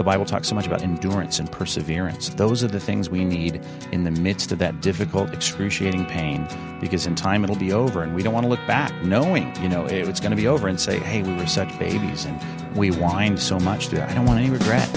The Bible talks so much about endurance and perseverance. Those are the things we need in the midst of that difficult, excruciating pain, because in time it'll be over, and we don't want to look back knowing, it's going to be over and say, hey, we were such babies and we whined so much through that. I don't want any regret.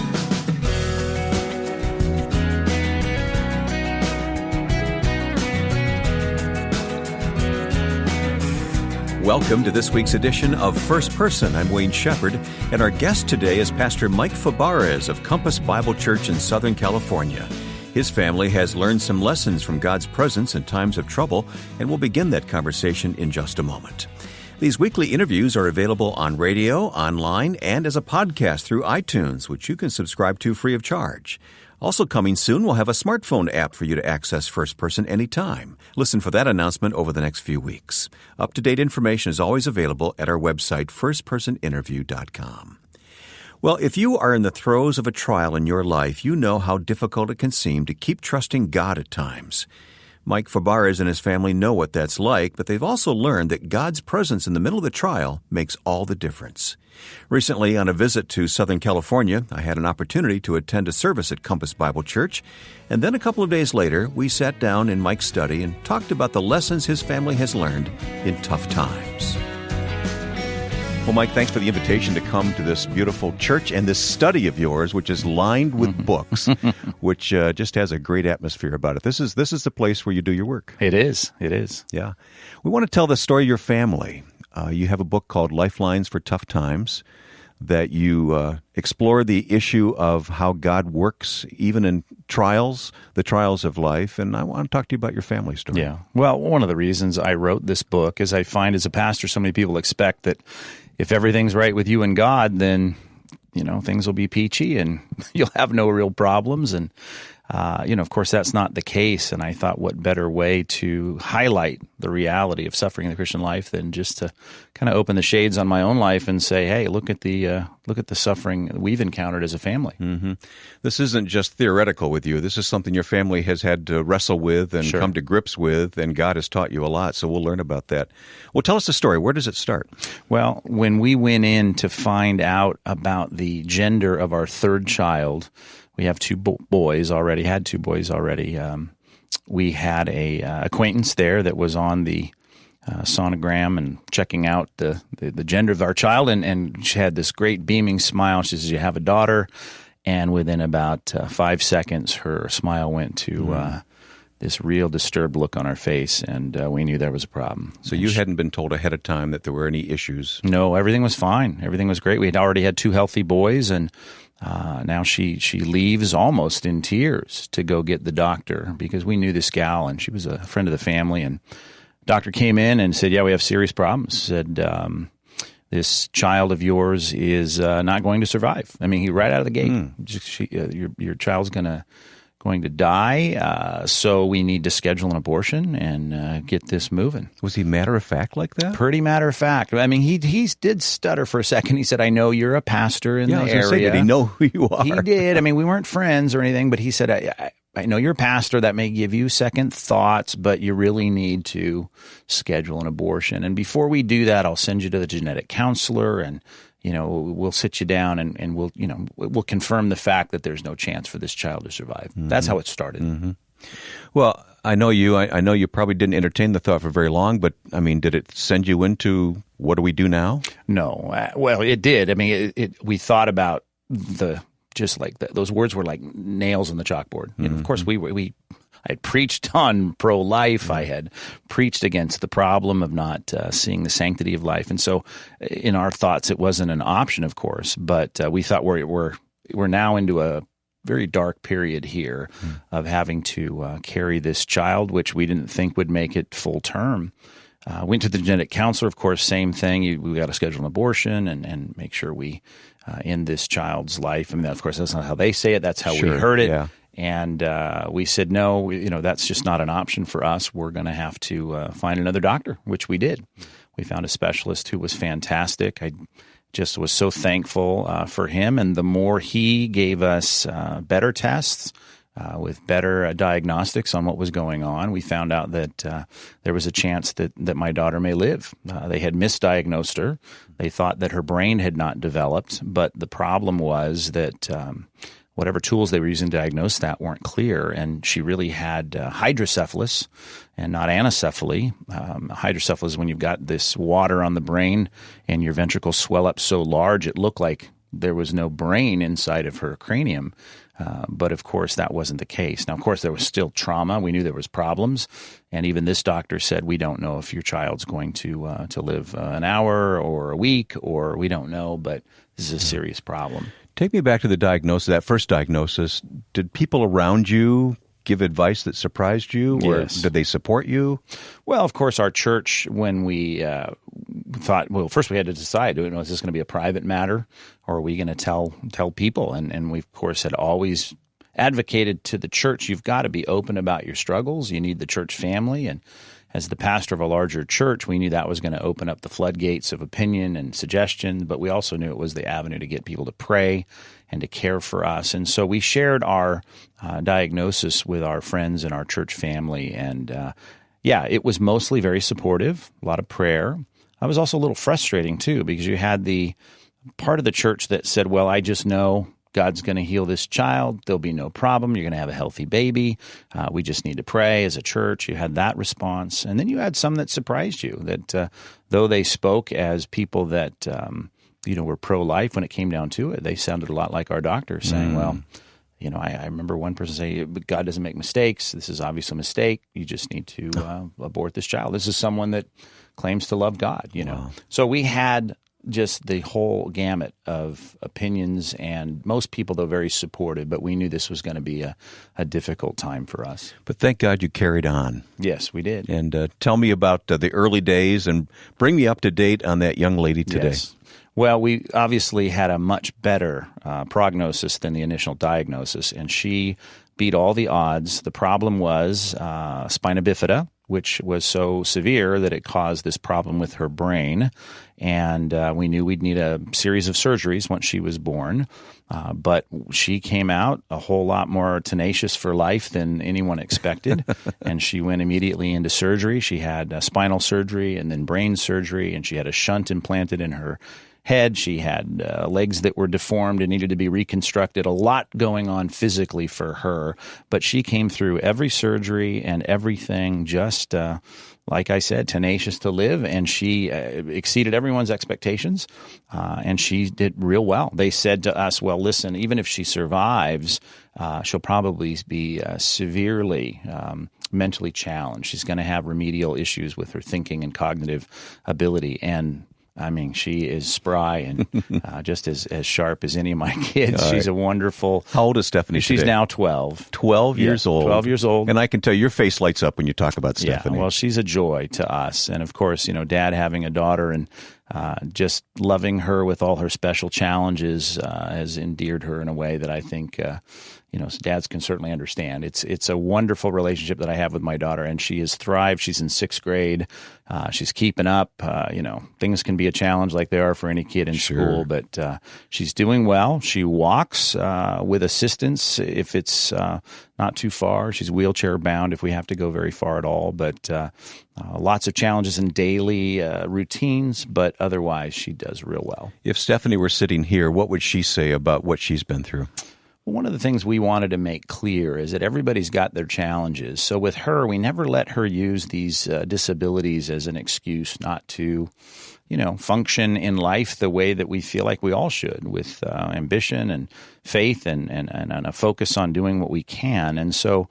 Welcome to this week's edition of First Person. I'm Wayne Shepherd, and our guest today is Pastor Mike Fabarez of Compass Bible Church in Southern California. His family has learned some lessons from God's presence in times of trouble, and we'll begin that conversation in just a moment. These weekly interviews are available on radio, online, and as a podcast through iTunes, which you can subscribe to free of charge. Also coming soon, we'll have a smartphone app for you to access First Person anytime. Listen for that announcement over the next few weeks. Up-to-date information is always available at our website, firstpersoninterview.com. Well, if you are in the throes of a trial in your life, you know how difficult it can seem to keep trusting God at times. Mike Fabarez and his family know what that's like, but they've also learned that God's presence in the middle of the trial makes all the difference. Recently, on a visit to Southern California, I had an opportunity to attend a service at Compass Bible Church, and then a couple of days later, we sat down in Mike's study and talked about the lessons his family has learned in tough times. Well, Mike, thanks for the invitation to come to this beautiful church and this study of yours, which is lined with books, which just has a great atmosphere about it. This is the place where you do your work. It is. Yeah. We want to tell the story of your family. You have a book called Lifelines for Tough Times that you explore the issue of how God works even in trials, the trials of life. And I want to talk to you about your family story. Yeah. Well, one of the reasons I wrote this book is I find as a pastor, so many people expect that if everything's right with you and God, then, things will be peachy and you'll have no real problems. And, of course, that's not the case. And I thought, what better way to highlight the reality of suffering in the Christian life than just to kind of open the shades on my own life and say, hey, look at the suffering we've encountered as a family. Mm-hmm. This isn't just theoretical with you. This is something your family has had to wrestle with and come to grips with, and God has taught you a lot, so we'll learn about that. Well, tell us the story. Where does it start? Well, when we went in to find out about the gender of our third child, we have two boys already. We had a acquaintance there that was on the sonogram and checking out the gender of our child, and she had this great beaming smile. She says, "You have a daughter," and within about 5 seconds, her smile went to this real disturbed look on her face, and we knew there was a problem. So you hadn't been told ahead of time that there were any issues? No, everything was fine. Everything was great. We had already had two healthy boys, and now she leaves almost in tears to go get the doctor because we knew this gal, and she was a friend of the family. And doctor came in and said, "Yeah, we have serious problems." Said, "This child of yours is not going to survive." I mean, he right out of the gate, your child's going to die, so we need to schedule an abortion and get this moving. Was he matter of fact like that? Pretty matter of fact. I mean, he did stutter for a second. He said, "I know you're a pastor in the area." Say, did he know who you are? He did. I mean, we weren't friends or anything, but he said, I know you're a pastor. That may give you second thoughts, but you really need to schedule an abortion. And before we do that, I'll send you to the genetic counselor, and we'll sit you down and we'll confirm the fact that there's no chance for this child to survive. Mm-hmm. That's how it started. Mm-hmm. Well, I know you probably didn't entertain the thought for very long, but I mean, did it send you into what do we do now? No. Well, it did. I mean, we thought about those words were like nails on the chalkboard. Mm-hmm. Of course, I had preached on pro-life. I had preached against the problem of not seeing the sanctity of life. And so in our thoughts, it wasn't an option, of course, but we thought we're now into a very dark period here of having to carry this child, which we didn't think would make it full term. Went to the genetic counselor, of course, same thing. We got to schedule an abortion and make sure we end this child's life. I mean, of course, that's not how they say it. That's how we heard it. Yeah. And we said, no, that's just not an option for us. We're going to have to find another doctor, which we did. We found a specialist who was fantastic. I just was so thankful for him. And the more he gave us better tests, with better diagnostics on what was going on. We found out that there was a chance that my daughter may live. They had misdiagnosed her. They thought that her brain had not developed, but the problem was that whatever tools they were using to diagnose that weren't clear, and she really had hydrocephalus and not anencephaly. Hydrocephalus is when you've got this water on the brain and your ventricles swell up so large it looked like there was no brain inside of her cranium. But of course, that wasn't the case. Now, of course, there was still trauma. We knew there was problems. And even this doctor said, we don't know if your child's going to live an hour or a week, or we don't know, but this is a serious problem. Take me back to the diagnosis, that first diagnosis. Did people around you give advice that surprised you, or Yes. did they support you? Well, of course, our church, when we thought, well, first we had to decide, is this going to be a private matter, or are we going to tell people? And we, of course, had always advocated to the church, you've got to be open about your struggles. You need the church family. And as the pastor of a larger church, we knew that was going to open up the floodgates of opinion and suggestion, but we also knew it was the avenue to get people to pray and to care for us. And so we shared our diagnosis with our friends and our church family. And it was mostly very supportive, a lot of prayer. It was also a little frustrating, too, because you had the part of the church that said, well, I just know God's going to heal this child. There'll be no problem. You're going to have a healthy baby. We just need to pray as a church. You had that response. And then you had some that surprised you, that though they spoke as people that were pro-life, when it came down to it, they sounded a lot like our doctor, saying, well, I remember one person saying, God doesn't make mistakes. This is obviously a mistake. You just need to abort this child. This is someone that claims to love God, Wow. So we had just the whole gamut of opinions, and most people, though, very supportive, but we knew this was going to be a difficult time for us. But thank God you carried on. Yes, we did. And tell me about the early days, and bring me up to date on that young lady today. Yes. Well, we obviously had a much better prognosis than the initial diagnosis, and she beat all the odds. The problem was spina bifida, which was so severe that it caused this problem with her brain. And we knew we'd need a series of surgeries once she was born. But she came out a whole lot more tenacious for life than anyone expected. And she went immediately into surgery. She had spinal surgery and then brain surgery, and she had a shunt implanted in her head. She had legs that were deformed and needed to be reconstructed. A lot going on physically for her. But she came through every surgery and everything just, like I said, tenacious to live. And she exceeded everyone's expectations. And she did real well. They said to us, well, listen, even if she survives, she'll probably be severely mentally challenged. She's going to have remedial issues with her thinking and cognitive ability. And I mean, she is spry and just as sharp as any of my kids. She's a wonderful... How old is Stephanie She's today? now 12. 12 years old. 12 years old. And I can tell your face lights up when you talk about Stephanie. Yeah, well, she's a joy to us. And of course, Dad having a daughter and just loving her with all her special challenges has endeared her in a way that I think... dads can certainly understand. It's a wonderful relationship that I have with my daughter, and she has thrived. She's in 6th grade. She's keeping up. Things can be a challenge like they are for any kid in school, but she's doing well. She walks with assistance if it's not too far. She's wheelchair bound if we have to go very far at all, but lots of challenges in daily routines, but otherwise she does real well. If Stephanie were sitting here, what would she say about what she's been through? Well, one of the things we wanted to make clear is that everybody's got their challenges. So with her, we never let her use these disabilities as an excuse not to, function in life the way that we feel like we all should, with ambition and faith and a focus on doing what we can. And so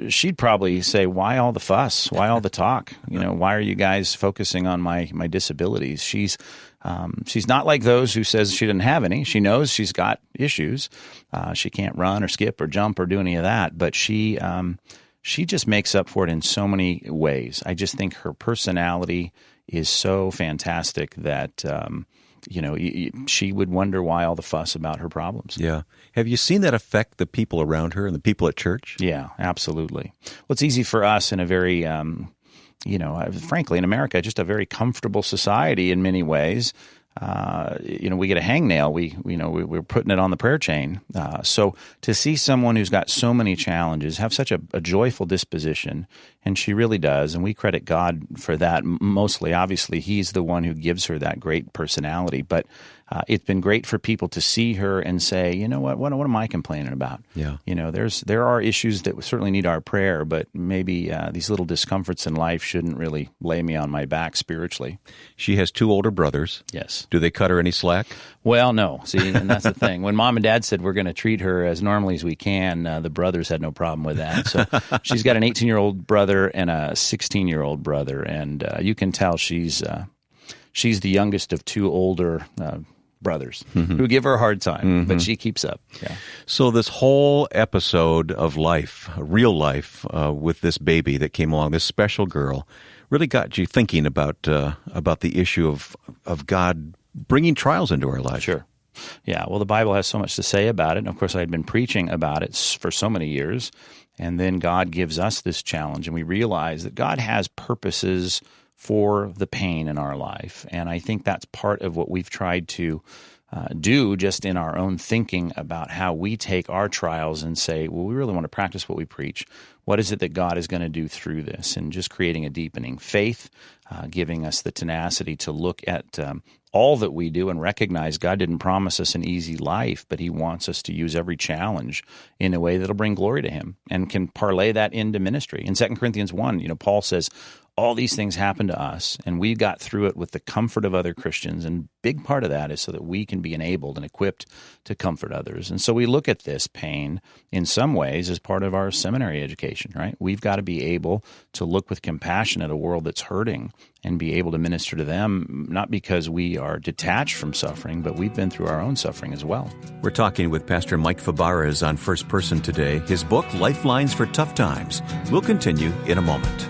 she'd probably say, why all the fuss? Why all the talk? Why are you guys focusing on my disabilities? She's not like those who says she didn't have any. She knows she's got issues. She can't run or skip or jump or do any of that, but she just makes up for it in so many ways. I just think her personality is so fantastic that, she would wonder why all the fuss about her problems. Yeah. Have you seen that affect the people around her and the people at church? Yeah, absolutely. Well, it's easy for us in a very, frankly, in America, just a very comfortable society in many ways. we get a hangnail, we're putting it on the prayer chain. So to see someone who's got so many challenges have such a joyful disposition, and she really does, and we credit God for that mostly. Obviously, He's the one who gives her that great personality, but it's been great for people to see her and say, you know what am I complaining about? Yeah. There are issues that certainly need our prayer, but maybe these little discomforts in life shouldn't really lay me on my back spiritually. She has 2 older brothers. Yes. Do they cut her any slack? Well, no. See, and that's the thing. When Mom and Dad said we're going to treat her as normally as we can, the brothers had no problem with that. So she's got an 18-year-old brother and a 16-year-old brother, and you can tell she's the youngest of 2 older brothers who give her a hard time, but she keeps up. Yeah. So this whole episode of life, real life, with this baby that came along, this special girl, really got you thinking about the issue of God bringing trials into our lives. Sure. Yeah, well, the Bible has so much to say about it, and of course I had been preaching about it for so many years, and then God gives us this challenge, and we realize that God has purposes for the pain in our life, and I think that's part of what we've tried to do just in our own thinking about how we take our trials and say, well, we really want to practice what we preach. What is it that God is going to do through this? And just creating a deepening faith, giving us the tenacity to look at all that we do and recognize God didn't promise us an easy life, but He wants us to use every challenge in a way that'll bring glory to Him and can parlay that into ministry. In 2 Corinthians 1, Paul says, all these things happen to us, and we got through it with the comfort of other Christians, and a big part of that is so that we can be enabled and equipped to comfort others. And so we look at this pain in some ways as part of our seminary education, right? We've got to be able to look with compassion at a world that's hurting and be able to minister to them, not because we are detached from suffering, but we've been through our own suffering as well. We're talking with Pastor Mike Fabarez on First Person today. His book, Lifelines for Tough Times. We'll continue in a moment.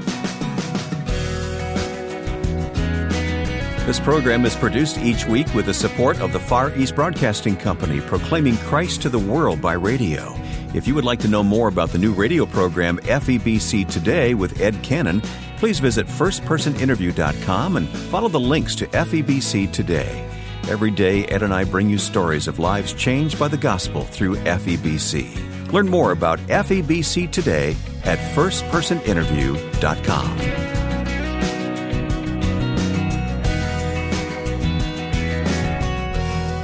This program is produced each week with the support of the Far East Broadcasting Company, proclaiming Christ to the world by radio. If you would like to know more about the new radio program, FEBC Today with Ed Cannon, please visit firstpersoninterview.com and follow the links to FEBC Today. Every day, Ed and I bring you stories of lives changed by the gospel through FEBC. Learn more about FEBC Today at firstpersoninterview.com.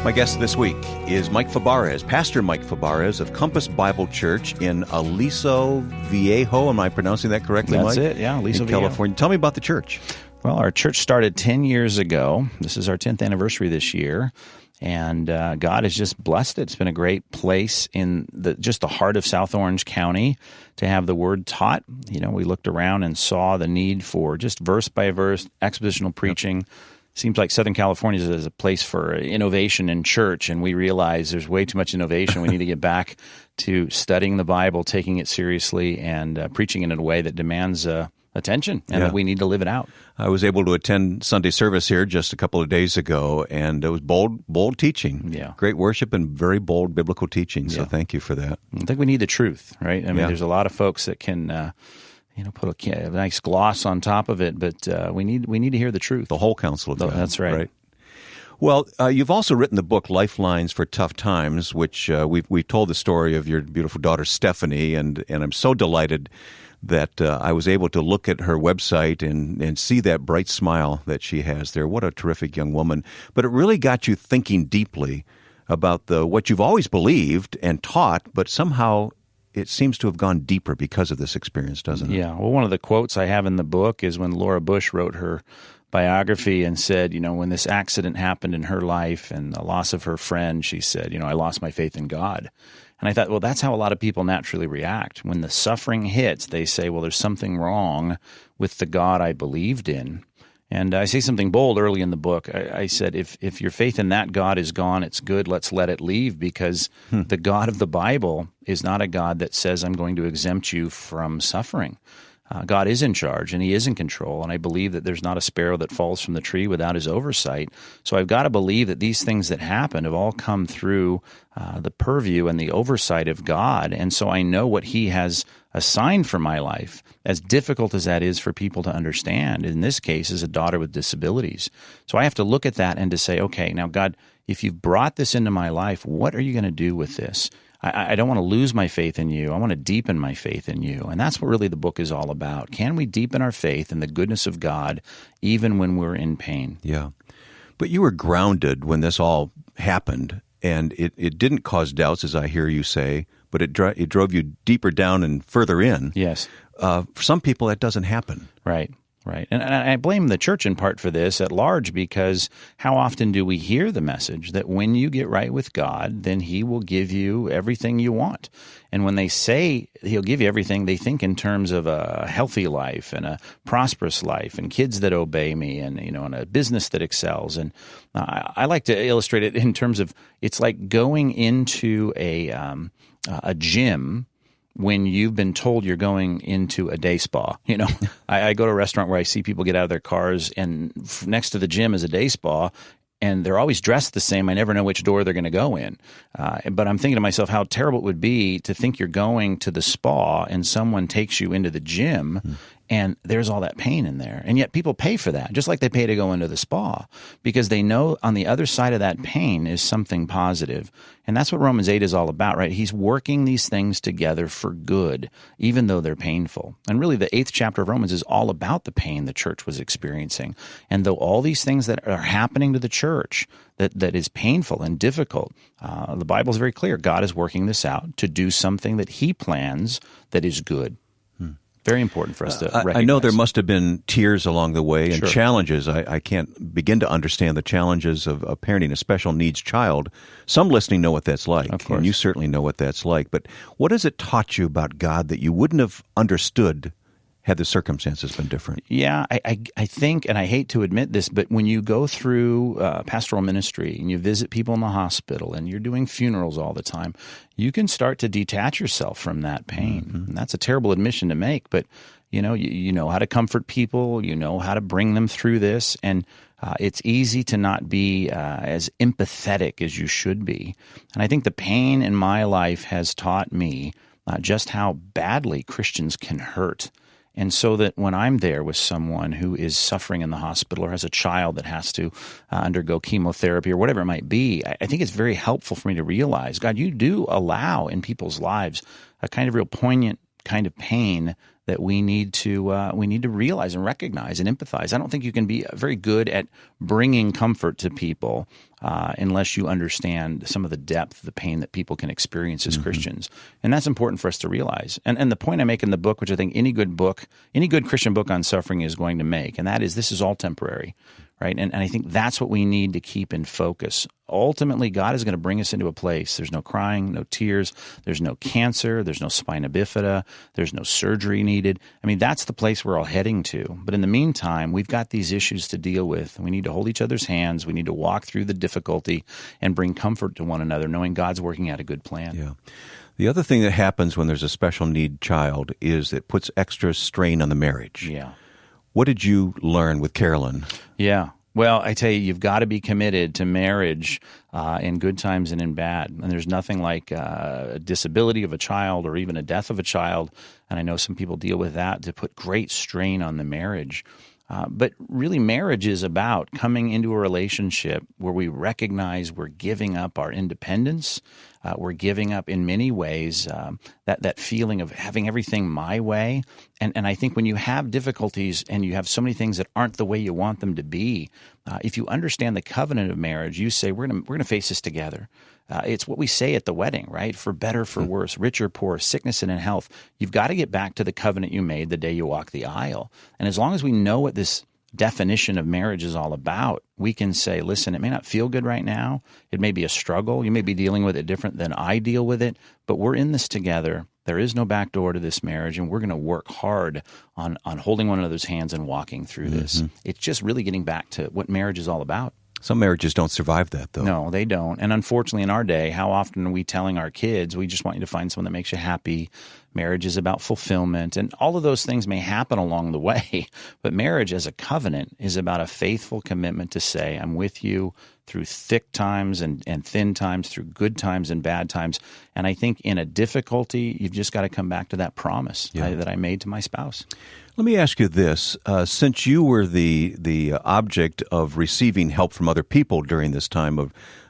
My guest this week is Mike Fabarez, Pastor Mike Fabarez of Compass Bible Church in Aliso Viejo. Am I pronouncing that correctly, That's Mike? it, yeah, Aliso in Viejo. California. Tell me about the church. Well, our church started 10 years ago. This is our 10th anniversary this year, and God has just blessed it. It's been a great place in just the heart of South Orange County to have the Word taught. We looked around and saw the need for just verse-by-verse expositional preaching. Seems like Southern California is a place for innovation in church, and we realize there's way too much innovation. We need to get back to studying the Bible, taking it seriously, and preaching it in a way that demands attention, and that we need to live it out. I was able to attend Sunday service here just a couple of days ago, and it was bold teaching. Yeah. Great worship and very bold biblical teaching, so thank you for that. I think we need the truth, right? I mean, there's a lot of folks that can put a nice gloss on top of it, but we need to hear the truth. The whole counsel of God. That's right. Well, you've also written the book Lifelines for Tough Times, which we've told the story of your beautiful daughter Stephanie, and I'm so delighted that I was able to look at her website and see that bright smile that she has there. What a terrific young woman. But it really got you thinking deeply about what you've always believed and taught, but somehow it seems to have gone deeper because of this experience, doesn't it? Yeah. Well, one of the quotes I have in the book is when Laura Bush wrote her biography and said, when this accident happened in her life and the loss of her friend, she said, I lost my faith in God. And I thought, well, that's how a lot of people naturally react. When the suffering hits, they say, well, there's something wrong with the God I believed in. And I say something bold early in the book. I said, if your faith in that God is gone, it's good, let's let it leave, because the God of the Bible is not a God that says, I'm going to exempt you from suffering. God is in charge, and He is in control, and I believe that there's not a sparrow that falls from the tree without His oversight. So I've got to believe that these things that happen have all come through the purview and the oversight of God, and so I know what He has assigned for my life, as difficult as that is for people to understand. In this case, as a daughter with disabilities. So I have to look at that and to say, okay, now God, if you've brought this into my life, what are you going to do with this? I don't want to lose my faith in you. I want to deepen my faith in you. And that's what really the book is all about. Can we deepen our faith in the goodness of God even when we're in pain? Yeah. But you were grounded when this all happened, and it didn't cause doubts, as I hear you say, but it drove you deeper down and further in. Yes. For some people, that doesn't happen. Right. Right. And I blame the church in part for this at large, because how often do we hear the message that when you get right with God, then He will give you everything you want? And when they say He'll give you everything, they think in terms of a healthy life and a prosperous life and kids that obey me and, and a business that excels. And I like to illustrate it in terms of it's like going into a gym when you've been told you're going into a day spa. I go to a restaurant where I see people get out of their cars, and next to the gym is a day spa, and they're always dressed the same. I never know which door they're going to go in. But I'm thinking to myself how terrible it would be to think you're going to the spa and someone takes you into the gym and there's all that pain in there. And yet people pay for that, just like they pay to go into the spa, because they know on the other side of that pain is something positive. And that's what Romans 8 is all about, right? He's working these things together for good, even though they're painful. And really, the 8th chapter of Romans is all about the pain the church was experiencing. And though all these things that are happening to the church that is painful and difficult, the Bible is very clear. God is working this out to do something that He plans that is good. Very important for us to recognize. I know there must have been tears along the way and Sure. challenges. I can't begin to understand the challenges of parenting a special needs child. Some listening know what that's like, Of course. and you certainly know what that's like. But what has it taught you about God that you wouldn't have understood had the circumstances been different? Yeah, I think, and I hate to admit this, but when you go through pastoral ministry and you visit people in the hospital and you're doing funerals all the time, you can start to detach yourself from that pain. Mm-hmm. And that's a terrible admission to make, but you know how to comfort people, you know how to bring them through this, and it's easy to not be as empathetic as you should be. And I think the pain in my life has taught me just how badly Christians can hurt. And so that when I'm there with someone who is suffering in the hospital or has a child that has to undergo chemotherapy or whatever it might be, I think it's very helpful for me to realize, God, you do allow in people's lives a kind of real poignant kind of pain that we need to realize and recognize and empathize. I don't think you can be very good at bringing comfort to people unless you understand some of the depth of the pain that people can experience as Christians. And that's important for us to realize. And the point I make in the book, which I think any good Christian book on suffering is going to make, and that is this is all temporary, right? And I think that's what we need to keep in focus. Ultimately, God is going to bring us into a place. There's no crying, no tears, there's no cancer, there's no spina bifida, there's no surgery needed. I mean, that's the place we're all heading to. But in the meantime, we've got these issues to deal with. We need to hold each other's hands. We need to walk through the difficulty and bring comfort to one another, knowing God's working out a good plan. Yeah. The other thing that happens when there's a special need child is it puts extra strain on the marriage. Yeah. What did you learn with Carolyn? Yeah. Well, I tell you, you've got to be committed to marriage in good times and in bad. And there's nothing like a disability of a child or even a death of a child. And I know some people deal with that to put great strain on the marriage. But really, marriage is about coming into a relationship where we recognize we're giving up our independence. We're giving up, in many ways, that feeling of having everything my way. And I think when you have difficulties and you have so many things that aren't the way you want them to be, if you understand the covenant of marriage, you say, we're gonna face this together. It's what we say at the wedding, right? For better, for worse, rich or poor, sickness and in health. You've got to get back to the covenant you made the day you walk the aisle. And as long as we know what this definition of marriage is all about, we can say, listen, it may not feel good right now. It may be a struggle. You may be dealing with it different than I deal with it, but we're in this together. There is no back door to this marriage, and we're going to work hard on holding one another's hands and walking through this. It's just really getting back to what marriage is all about. Some marriages don't survive that, though. No, they don't. And unfortunately, in our day, how often are we telling our kids, we just want you to find someone that makes you happy? Marriage is about fulfillment, and all of those things may happen along the way. But marriage as a covenant is about a faithful commitment to say, I'm with you through thick times and thin times, through good times and bad times. And I think in a difficulty, you've just got to come back to that promise that I made to my spouse. Let me ask you this. Since you were the object of receiving help from other people during this time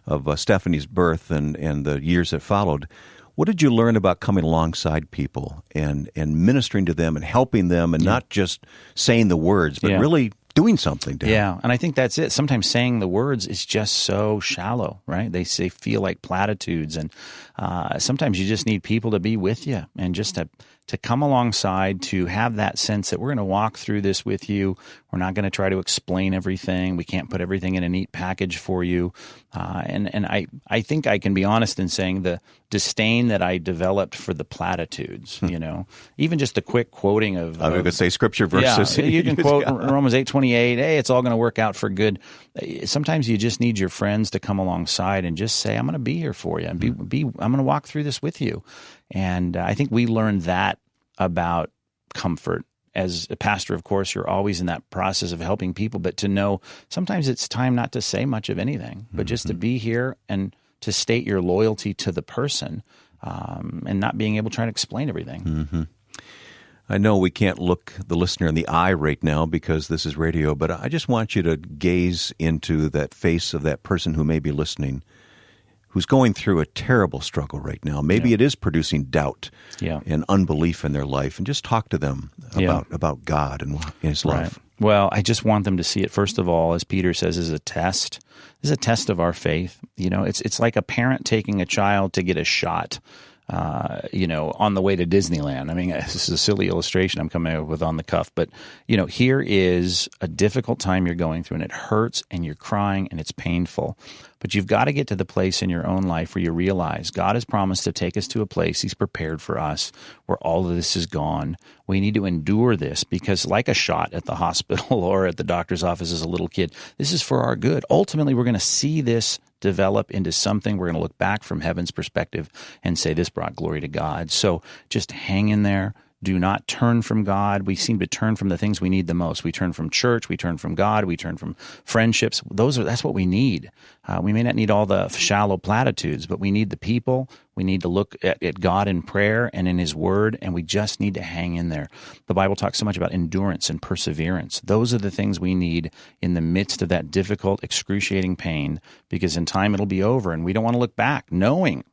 of Stephanie's birth and the years that followed, what did you learn about coming alongside people and ministering to them and helping them and not just saying the words, but really doing something to them? Yeah, and I think that's it. Sometimes saying the words is just so shallow, right? They feel like platitudes, and sometimes you just need people to be with you and just to come alongside, to have that sense that we're going to walk through this with you. We're not going to try to explain everything. We can't put everything in a neat package for you. And I think I can be honest in saying the disdain that I developed for the platitudes, even just the quick quoting of... I was going to say scripture verses. Yeah, you can quote Romans 8:28, hey, it's all going to work out for good. Sometimes you just need your friends to come alongside and just say, I'm going to be here for you. And I'm going to walk through this with you. And I think we learned that about comfort. As a pastor, of course, you're always in that process of helping people, but to know sometimes it's time not to say much of anything, but just to be here and to state your loyalty to the person and not being able to try to explain everything. Mm-hmm. I know we can't look the listener in the eye right now because this is radio, but I just want you to gaze into that face of that person who may be listening, who's going through a terrible struggle right now. Maybe it is producing doubt and unbelief in their life, and just talk to them about God and His love. Right. Well, I just want them to see it, first of all, as Peter says, as a test. This is a test of our faith. It's like a parent taking a child to get a shot, on the way to Disneyland. I mean, this is a silly illustration I'm coming up with on the cuff, but, here is a difficult time you're going through, and it hurts, and you're crying, and it's painful. But you've got to get to the place in your own life where you realize God has promised to take us to a place He's prepared for us where all of this is gone. We need to endure this because, like a shot at the hospital or at the doctor's office as a little kid, this is for our good. Ultimately, we're going to see this develop into something. We're going to look back from heaven's perspective and say this brought glory to God. So just hang in there. Do not turn from God. We seem to turn from the things we need the most. We turn from church. We turn from God. We turn from friendships. That's what we need. We may not need all the shallow platitudes, but we need the people. We need to look at God in prayer and in His Word, and we just need to hang in there. The Bible talks so much about endurance and perseverance. Those are the things we need in the midst of that difficult, excruciating pain, because in time it'll be over, and we don't want to look back knowing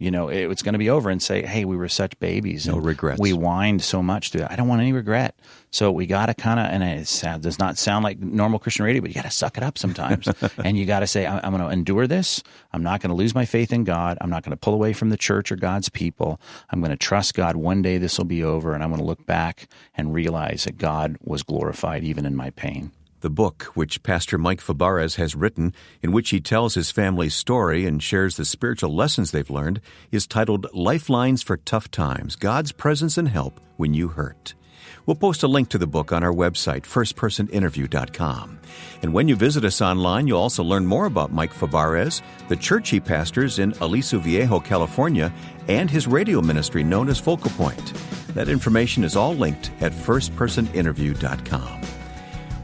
it's going to be over and say, hey, we were such babies. No regrets. We whined so much through that. I don't want any regret. So we got to kind of, and it does not sound like normal Christian radio, but you got to suck it up sometimes. And you got to say, I'm going to endure this. I'm not going to lose my faith in God. I'm not going to pull away from the church or God's people. I'm going to trust God. One day this will be over, and I'm going to look back and realize that God was glorified even in my pain. The book, which Pastor Mike Fabarez has written, in which he tells his family's story and shares the spiritual lessons they've learned, is titled Lifelines for Tough Times, God's Presence and Help When You Hurt. We'll post a link to the book on our website, firstpersoninterview.com. And when you visit us online, you'll also learn more about Mike Fabarez, the church he pastors in Aliso Viejo, California, and his radio ministry known as Focal Point. That information is all linked at firstpersoninterview.com.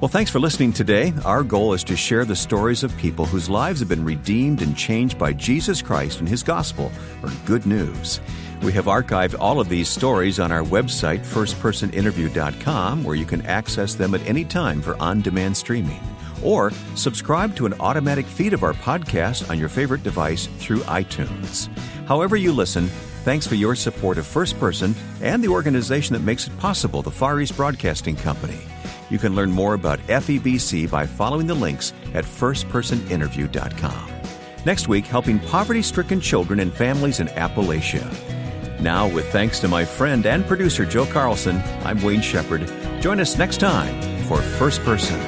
Well, thanks for listening today. Our goal is to share the stories of people whose lives have been redeemed and changed by Jesus Christ and His gospel, or good news. We have archived all of these stories on our website, firstpersoninterview.com, where you can access them at any time for on-demand streaming. Or subscribe to an automatic feed of our podcast on your favorite device through iTunes. However you listen, thanks for your support of First Person and the organization that makes it possible, the Far East Broadcasting Company. You can learn more about FEBC by following the links at firstpersoninterview.com. Next week, helping poverty-stricken children and families in Appalachia. Now, with thanks to my friend and producer Joe Carlson, I'm Wayne Shepherd. Join us next time for First Person.